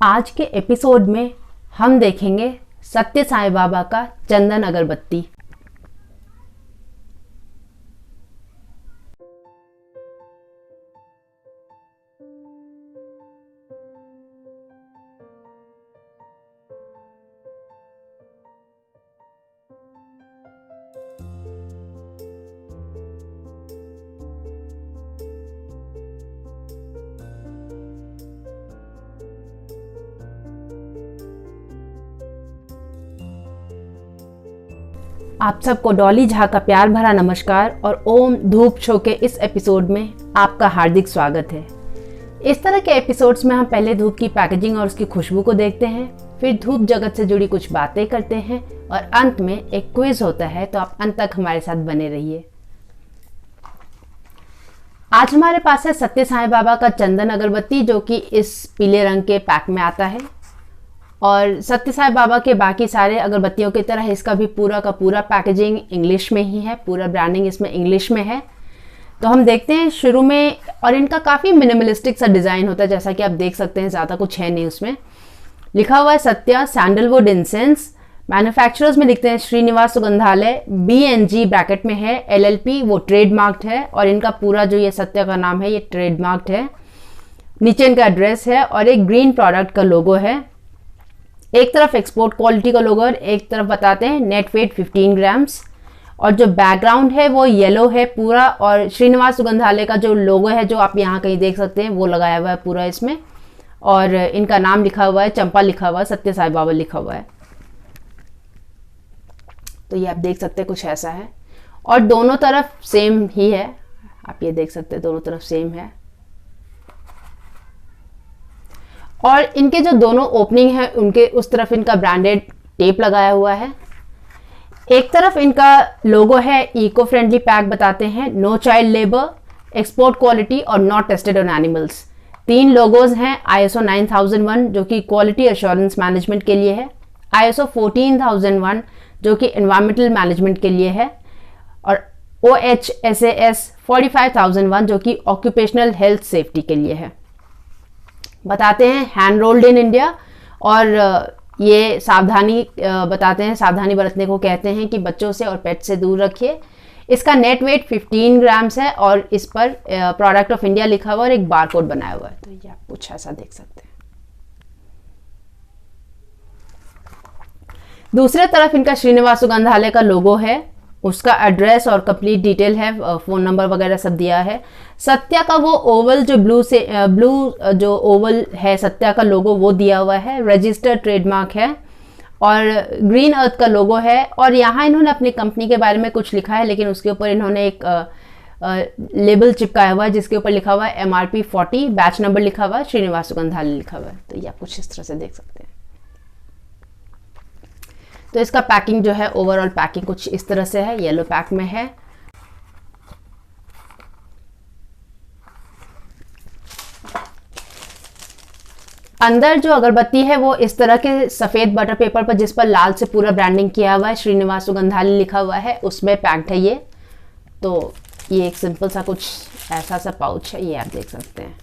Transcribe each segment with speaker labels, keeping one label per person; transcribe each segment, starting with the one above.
Speaker 1: आज के एपिसोड में हम देखेंगे सत्य साईं बाबा का चंदन अगरबत्ती। आप सबको डॉली झा का प्यार भरा नमस्कार और ओम धूप शो के इस एपिसोड में आपका हार्दिक स्वागत है। इस तरह के एपिसोड्स में हम पहले धूप की पैकेजिंग और उसकी खुशबू को देखते हैं, फिर धूप जगत से जुड़ी कुछ बातें करते हैं और अंत में एक क्विज होता है, तो आप अंत तक हमारे साथ बने रहिए। आज हमारे पास है सत्य साईं बाबा का चंदन अगरबत्ती, जो कि इस पीले रंग के पैक में आता है। और सत्य साईं बाबा के बाकी सारे अगरबत्तियों की तरह इसका भी पूरा का पूरा पैकेजिंग इंग्लिश में ही है, पूरा ब्रांडिंग इसमें इंग्लिश में है। तो हम देखते हैं शुरू में, और इनका काफ़ी मिनिमलिस्टिक सा डिज़ाइन होता है, जैसा कि आप देख सकते हैं, ज़्यादा कुछ है नहीं उसमें। लिखा हुआ है सत्या सैंडलवुड इंसेंस, मैन्युफैक्चरर्स में लिखते हैं श्रीनिवास सुगंधालय, BNG ब्रैकेट में है, LLP वो ट्रेडमार्क्ड है, और इनका पूरा जो ये सत्या का नाम है ये ट्रेडमार्क्ड है। नीचे इनका एड्रेस है और एक ग्रीन प्रोडक्ट का लोगो है। एक तरफ एक्सपोर्ट क्वालिटी का लोगो और एक तरफ बताते हैं नेट वेट 15 ग्राम्स, और जो बैकग्राउंड है वो येलो है पूरा, और श्रीनिवास सुगंधालय का जो लोगो है जो आप यहाँ कहीं देख सकते हैं वो लगाया हुआ है पूरा इसमें, और इनका नाम लिखा हुआ है, चंपा लिखा हुआ है, सत्य साईं बाबा लिखा हुआ है। तो ये आप देख सकते हैं कुछ ऐसा है, और दोनों तरफ सेम ही है, आप ये देख सकते हैं दोनों तरफ सेम है। और इनके जो दोनों ओपनिंग है उनके उस तरफ इनका ब्रांडेड टेप लगाया हुआ है। एक तरफ इनका लोगो है, इको फ्रेंडली पैक बताते हैं, no child labour, export quality और not tested on animals. 3 logos हैं, ISO 9001 जो कि क्वालिटी एश्योरेंस मैनेजमेंट के लिए है, ISO 14001 जो कि एनवायरमेंटल मैनेजमेंट के लिए है, और OHSAS 45001 जो कि ऑक्यूपेशनल हेल्थ सेफ्टी के लिए है। बताते हैं हैंड रोल्ड इन इंडिया, और ये सावधानी बताते हैं, सावधानी बरतने को कहते हैं कि बच्चों से और पेट से दूर रखिए। इसका नेट वेट 15 ग्राम्स है, और इस पर प्रोडक्ट ऑफ इंडिया लिखा हुआ और एक बारकोड बनाया हुआ है। तो ये आप कुछ ऐसा देख सकते हैं। दूसरे तरफ इनका श्रीनिवास सुगंधालय का लोगो है, उसका एड्रेस और कंप्लीट डिटेल है, फ़ोन नंबर वगैरह सब दिया है। सत्या का वो ओवल जो ब्लू जो ओवल है सत्या का लोगो वो दिया हुआ है, रजिस्टर्ड ट्रेडमार्क है, और ग्रीन अर्थ का लोगो है। और यहाँ इन्होंने अपनी कंपनी के बारे में कुछ लिखा है, लेकिन उसके ऊपर इन्होंने एक लेबल चिपकाया हुआ है जिसके ऊपर लिखा हुआ है MRP 40, बैच नंबर लिखा हुआ है, श्रीनिवास सुगंधालय लिखा हुआ है। तो ये आप कुछ इस तरह से देख सकते हैं। तो इसका पैकिंग जो है, ओवरऑल पैकिंग कुछ इस तरह से है, येलो पैक में है। अंदर जो अगरबत्ती है वो इस तरह के सफेद बटर पेपर पर, जिस पर लाल से पूरा ब्रांडिंग किया हुआ है, श्रीनिवास सुगंधालय लिखा हुआ है, उसमें पैक्ड है ये। तो ये एक सिंपल सा कुछ ऐसा सा पाउच है, ये आप देख सकते हैं।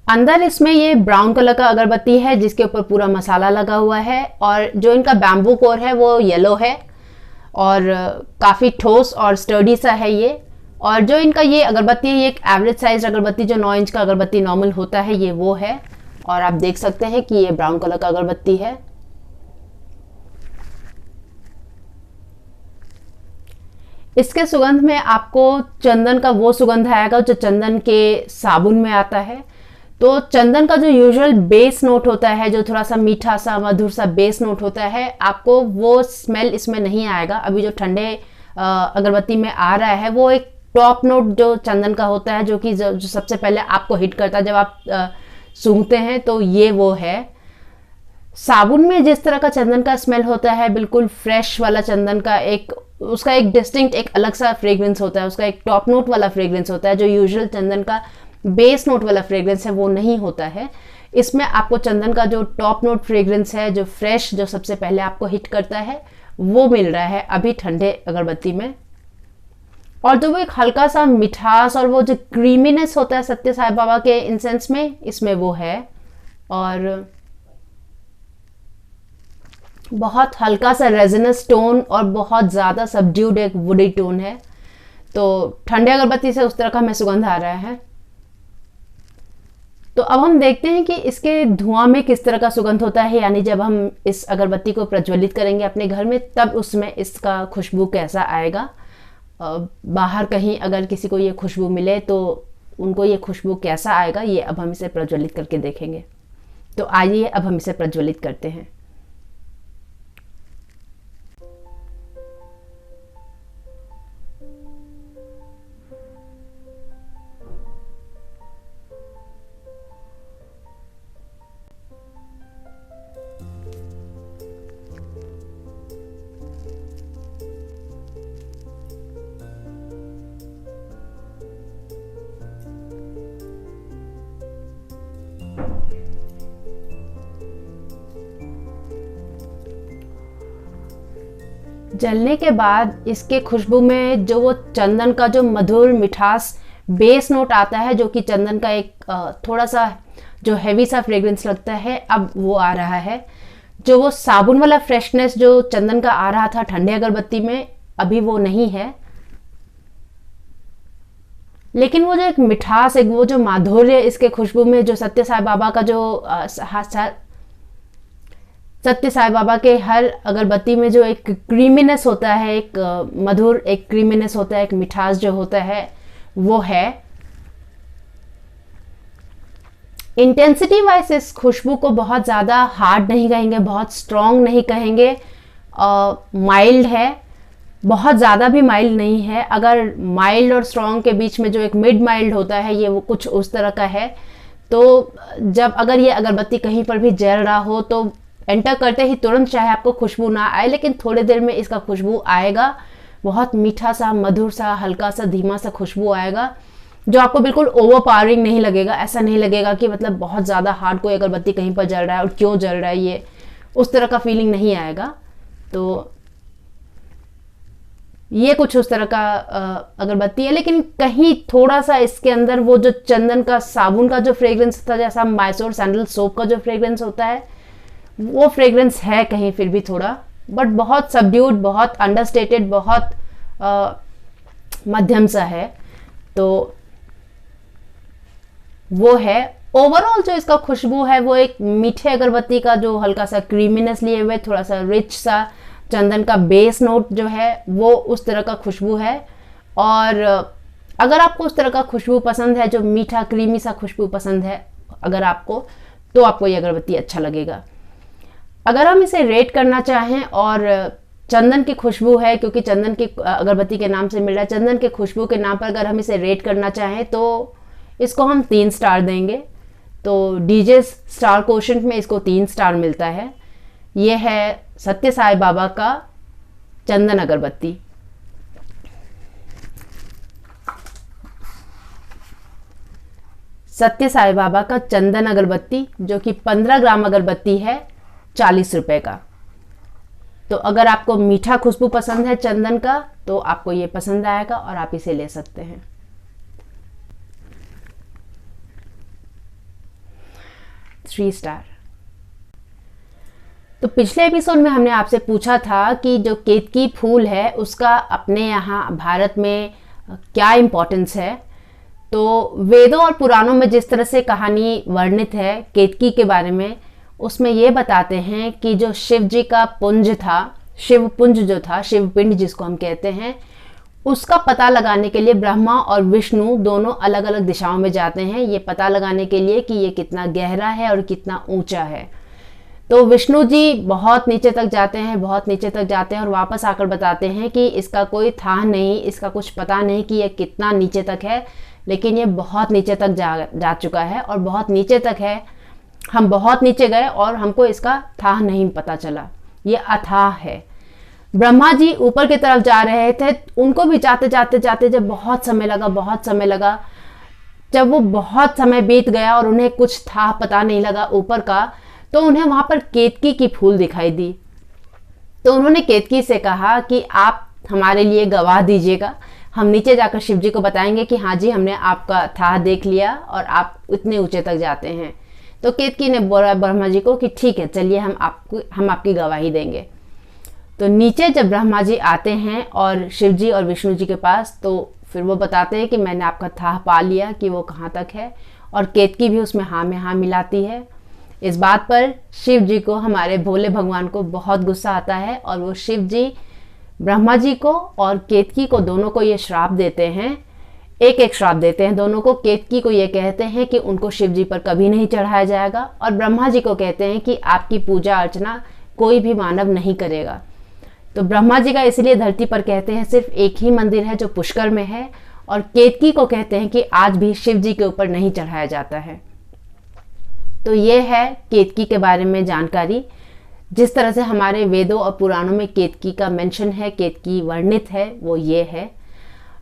Speaker 1: अंदर इसमें ये ब्राउन कलर का अगरबत्ती है जिसके ऊपर पूरा मसाला लगा हुआ है, और जो इनका बैम्बू कोर है वो येलो है, और काफ़ी ठोस और स्टर्डी सा है ये। और जो इनका ये अगरबत्ती है, ये एक एवरेज साइज अगरबत्ती, जो 9 इंच का अगरबत्ती नॉर्मल होता है ये वो है, और आप देख सकते हैं कि ये ब्राउन कलर का अगरबत्ती है। इसके सुगंध में आपको चंदन का वो सुगंध आएगा जो चंदन के साबुन में आता है। तो चंदन का जो यूजुअल बेस नोट होता है, जो थोड़ा सा मीठा सा मधुर सा बेस नोट होता है, आपको वो स्मेल इसमें नहीं आएगा। अभी जो ठंडे अगरबत्ती में आ रहा है वो एक टॉप नोट जो चंदन का होता है, जो कि जो सबसे पहले आपको हिट करता है जब आप सूंघते हैं, तो ये वो है। साबुन में जिस तरह का चंदन का स्मेल होता है, बिल्कुल फ्रेश वाला चंदन का, उसका एक डिस्टिंक्ट एक अलग सा फ्रेग्रेंस होता है, उसका एक टॉप नोट वाला फ्रेग्रेंस होता है, जो यूजुअल चंदन का बेस नोट वाला फ्रेग्रेंस है वो नहीं होता है। इसमें आपको चंदन का जो टॉप नोट फ्रेग्रेंस है, जो फ्रेश, जो सबसे पहले आपको हिट करता है, वो मिल रहा है अभी ठंडे अगरबत्ती में। और जो वो एक हल्का सा मिठास और वो जो क्रीमीनेस होता है सत्य साईं बाबा के इंसेंस में, इसमें वो है। और बहुत हल्का सा रेजिनस टोन और बहुत ज़्यादा सबड्यूड एक वुडी टोन है। तो ठंडे अगरबत्ती से उस तरह का हमें सुगंध आ रहा है। तो अब हम देखते हैं कि इसके धुआं में किस तरह का सुगंध होता है, यानी जब हम इस अगरबत्ती को प्रज्वलित करेंगे अपने घर में तब उसमें इसका खुशबू कैसा आएगा। बाहर कहीं अगर किसी को ये खुशबू मिले तो उनको ये खुशबू कैसा आएगा, ये अब हम इसे प्रज्वलित करके देखेंगे। तो आइए अब हम इसे प्रज्वलित करते हैं। जलने के बाद इसके खुशबू में जो वो चंदन का जो मधुर मिठास बेस नोट आता है, जो कि चंदन का एक थोड़ा सा जो हैवी सा फ्रेग्रेंस लगता है, अब वो आ रहा है। जो वो साबुन वाला फ्रेशनेस जो चंदन का आ रहा था ठंडे अगरबत्ती में, अभी वो नहीं है। लेकिन वो जो एक मिठास, एक वो जो माधुर्य इसके खुशबू में, जो सत्य साईं बाबा का जो सत्य साईं बाबा के हर अगरबत्ती में जो एक क्रीमीनेस होता है, एक मधुर एक क्रीमीनेस होता है, एक मिठास जो होता है, वो है। इंटेंसिटी वाइज इस खुशबू को बहुत ज़्यादा हार्ड नहीं कहेंगे, बहुत स्ट्रॉन्ग नहीं कहेंगे, माइल्ड है, बहुत ज़्यादा भी माइल्ड नहीं है। अगर माइल्ड और स्ट्रॉन्ग के बीच में जो एक मिड माइल्ड होता है, ये वो कुछ उस तरह का है। तो जब अगर ये अगरबत्ती कहीं पर भी जल रहा हो तो एंटर करते ही तुरंत चाहे आपको खुशबू ना आए, लेकिन थोड़ी देर में इसका खुशबू आएगा। बहुत मीठा सा, मधुर सा, हल्का सा, धीमा सा खुशबू आएगा, जो आपको बिल्कुल ओवरपावरिंग नहीं लगेगा। ऐसा नहीं लगेगा कि मतलब बहुत ज़्यादा हार्ड कोई अगरबत्ती कहीं पर जल रहा है और क्यों जल रहा है, ये उस तरह का फीलिंग नहीं आएगा। तो ये कुछ उस तरह का अगरबत्ती है। लेकिन कहीं थोड़ा सा इसके अंदर वो जो चंदन का साबुन का जो फ्रेग्रेंस था, जैसा मैसूर सैंडल सोप का जो फ्रेग्रेंस होता है, वो फ्रेग्रेंस है कहीं फिर भी थोड़ा, बट बहुत सबड्यूड, बहुत अंडरस्टेटेड, बहुत मध्यम सा है। तो वो है। ओवरऑल जो इसका खुशबू है वो एक मीठे अगरबत्ती का जो हल्का सा क्रीमीनेस लिए हुए, थोड़ा सा रिच सा चंदन का बेस नोट जो है वो उस तरह का खुशबू है। और अगर आपको उस तरह का खुशबू पसंद है, जो मीठा क्रीमी सा खुशबू पसंद है अगर आपको, तो आपको ये अगरबत्ती अच्छा लगेगा। अगर हम इसे रेट करना चाहें, और चंदन की खुशबू है क्योंकि चंदन की अगरबत्ती के नाम से मिल रहा है, चंदन की खुशबू के नाम पर अगर हम इसे रेट करना चाहें तो इसको हम 3 स्टार देंगे। तो डीजे स्टार कोशेंट में इसको 3 स्टार मिलता है। ये है सत्य साईं बाबा का चंदन अगरबत्ती। सत्य साईं बाबा का चंदन अगरबत्ती, जो कि 15 ग्राम अगरबत्ती है, 40 रुपए का। तो अगर आपको मीठा खुशबू पसंद है चंदन का तो आपको ये पसंद आएगा और आप इसे ले सकते हैं। 3 स्टार। तो पिछले एपिसोड में हमने आपसे पूछा था कि जो केतकी फूल है उसका अपने यहाँ भारत में क्या इम्पोर्टेंस है। तो वेदों और पुराणों में जिस तरह से कहानी वर्णित है केतकी के बारे में, उसमें ये बताते हैं कि जो शिव जी का पुंज था, शिव पुंज जो था, शिव पिंड जिसको हम कहते हैं, उसका पता लगाने के लिए ब्रह्मा और विष्णु दोनों अलग अलग दिशाओं में जाते हैं, ये पता लगाने के लिए कि ये कितना गहरा है और कितना ऊंचा है। तो विष्णु जी बहुत नीचे तक जाते हैं, बहुत नीचे तक जाते हैं और वापस आकर बताते हैं कि इसका कोई था नहीं, इसका कुछ पता नहीं कि ये कितना नीचे तक है, लेकिन ये बहुत नीचे तक जा चुका है और बहुत नीचे तक है। हम बहुत नीचे गए और हमको इसका था नहीं पता चला, ये अथाह है। ब्रह्मा जी ऊपर की तरफ जा रहे थे, उनको भी जाते जाते जाते जब बहुत समय लगा, जब वो बहुत समय बीत गया और उन्हें कुछ था पता नहीं लगा ऊपर का, तो उन्हें वहां पर केतकी की फूल दिखाई दी। तो उन्होंने केतकी से कहा कि आप हमारे लिए गवाह दीजिएगा, हम नीचे जाकर शिव जी को बताएंगे कि हाँ जी, हमने आपका थाह देख लिया और आप इतने ऊंचे तक जाते हैं। तो केतकी ने बोला ब्रह्मा जी को कि ठीक है, चलिए हम आपकी गवाही देंगे। तो नीचे जब ब्रह्मा जी आते हैं और शिव जी और विष्णु जी के पास, तो फिर वो बताते हैं कि मैंने आपका थाह पा लिया कि वो कहाँ तक है, और केतकी भी उसमें हाँ में हाँ मिलाती है। इस बात पर शिव जी को, हमारे भोले भगवान को बहुत गुस्सा आता है और वो शिव जी ब्रह्मा जी को और केतकी को दोनों को ये श्राप देते हैं, एक एक श्राप देते हैं दोनों को। केतकी को ये कहते हैं कि उनको शिव जी पर कभी नहीं चढ़ाया जाएगा, और ब्रह्मा जी को कहते हैं कि आपकी पूजा अर्चना कोई भी मानव नहीं करेगा। तो ब्रह्मा जी का इसलिए धरती पर कहते हैं सिर्फ एक ही मंदिर है जो पुष्कर में है, और केतकी को कहते हैं कि आज भी शिव जी के ऊपर नहीं चढ़ाया जाता है। तो ये है केतकी के बारे में जानकारी। जिस तरह से हमारे वेदों और पुराणों में केतकी का मेंशन है, केतकी वर्णित है, वो ये है।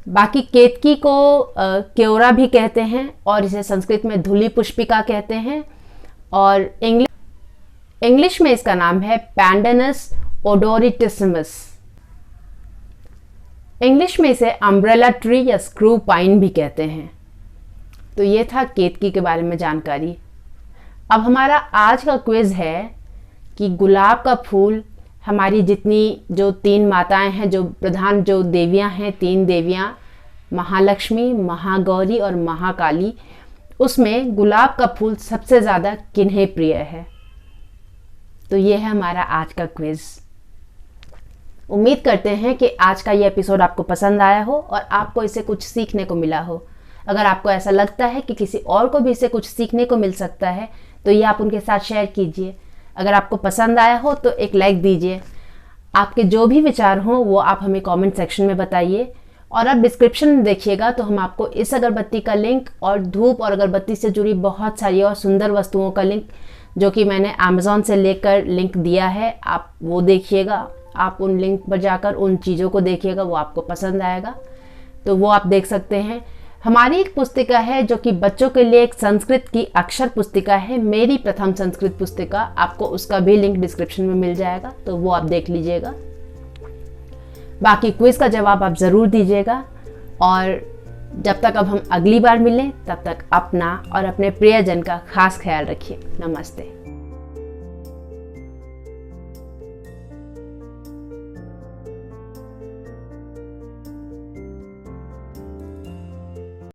Speaker 1: बाकी केतकी को क्योरा भी कहते हैं, और इसे संस्कृत में धूली पुष्पिका कहते हैं, और इंग्लिश में इसका नाम है पैंडनस ओडोरिटिसिमस। इंग्लिश में इसे अम्ब्रेला ट्री या स्क्रू पाइन भी कहते हैं। तो ये था केतकी के बारे में जानकारी। अब हमारा आज का क्विज है कि गुलाब का फूल, हमारी जितनी जो 3 माताएं हैं, जो प्रधान जो देवियां हैं, 3 देवियां महालक्ष्मी, महागौरी और महाकाली, उसमें गुलाब का फूल सबसे ज़्यादा किन्हें प्रिय है? तो ये है हमारा आज का क्विज। उम्मीद करते हैं कि आज का ये एपिसोड आपको पसंद आया हो और आपको इससे कुछ सीखने को मिला हो। अगर आपको ऐसा लगता है कि किसी और को भी इससे कुछ सीखने को मिल सकता है, तो ये आप उनके साथ शेयर कीजिए। अगर आपको पसंद आया हो तो एक लाइक दीजिए। आपके जो भी विचार हों वो आप हमें कमेंट सेक्शन में बताइए, और आप डिस्क्रिप्शन में देखिएगा तो हम आपको इस अगरबत्ती का लिंक और धूप और अगरबत्ती से जुड़ी बहुत सारी और सुंदर वस्तुओं का लिंक, जो कि मैंने अमेज़ॉन से लेकर लिंक दिया है, आप वो देखिएगा। आप उन लिंक पर जाकर उन चीज़ों को देखिएगा, वो आपको पसंद आएगा, तो वो आप देख सकते हैं। हमारी एक पुस्तिका है जो कि बच्चों के लिए एक संस्कृत की अक्षर पुस्तिका है, मेरी प्रथम संस्कृत पुस्तिका। आपको उसका भी लिंक डिस्क्रिप्शन में मिल जाएगा, तो वो आप देख लीजिएगा। बाकी क्विज का जवाब आप ज़रूर दीजिएगा, और जब तक अब हम अगली बार मिलें तब तक अपना और अपने प्रियजन का खास ख्याल रखिए। नमस्ते।